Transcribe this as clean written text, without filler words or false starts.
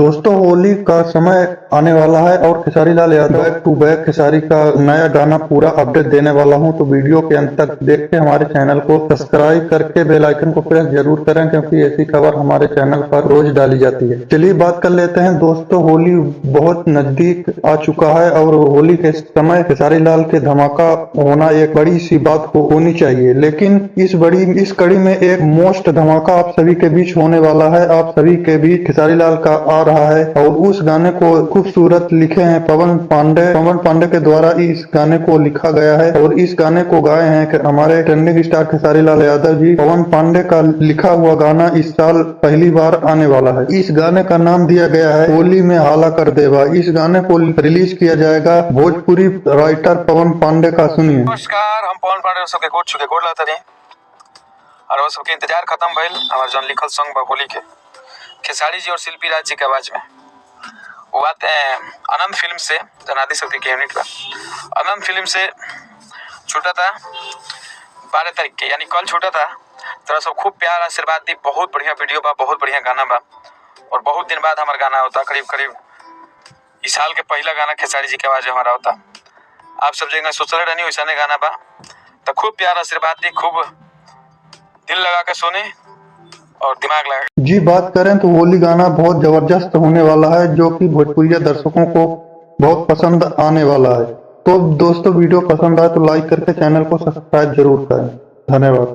दोस्तों होली का समय आने वाला है और Khesari Lal Yadav back to back Khesari का नया गाना पूरा अपडेट देने वाला हूं, तो वीडियो के अंत तक देख के हमारे चैनल को सब्सक्राइब करके बेल आइकन को प्रेस जरूर करें, क्योंकि ऐसी खबर हमारे चैनल पर रोज डाली जाती है। चलिए बात कर लेते हैं दोस्तों, होली बहुत नजदीक आ चुका है और होली के समय खेसारी लाल के धमाका होना एक बड़ी सी बात होनी चाहिए, लेकिन इस कड़ी में एक मोस्ट धमाका आप सभी के बीच होने वाला है। आप सभी के बीच खेसारी लाल का आ रहा है और उस गाने को खूबसूरत लिखे हैं पवन पांडे के द्वारा इस गाने को लिखा गया है और इस गाने को गाए हैं हमारे ट्रेंडिंग स्टार खेसारी लाल यादव जी। पवन पांडे का लिखा हुआ गाना इस साल पहली बार आने वाला है। इस गाने का नाम दिया गया है होली में हाला कर देवा। इस गाने को रिलीज किया जाएगा भोजपुरी राइटर पवन पांडे का। सुनिए। नमस्कार, हम पवन पांडे सबके गोड़ लाता रही और वो सबके इंतजार खत्म भइल। हमार जौन लिखल सॉन्ग बा होली के खेसारी जी और शिल्पी राज जी के आवाज में, वो बात आनंद फिल्म से जनादि शक्ति के यूनिट बा। आनंद फिल्म से छूटा था 12 तारीख के, यानी कल छूटा था। तरह सब खूब प्यार आशीर्वाद दी। बहुत बढ़िया वीडियो बा, बहुत बढ़िया गाना बा और बहुत दिन बाद हमारा गाना होता। करीब इस साल के पहला गाना खेसारी जी के आवाज में हमारा होता। आप सब जगह सोचले रहनी वैसा गाना बा, तो खूब प्यार आशीर्वाद दी, खूब दिल लगा के सुने और दिमाग लगा जी। बात करें तो होली गाना बहुत जबरदस्त होने वाला है, जो कि भोजपुरी दर्शकों को बहुत पसंद आने वाला है। तो दोस्तों वीडियो पसंद आए तो लाइक करके चैनल को सब्सक्राइब जरूर करें। धन्यवाद।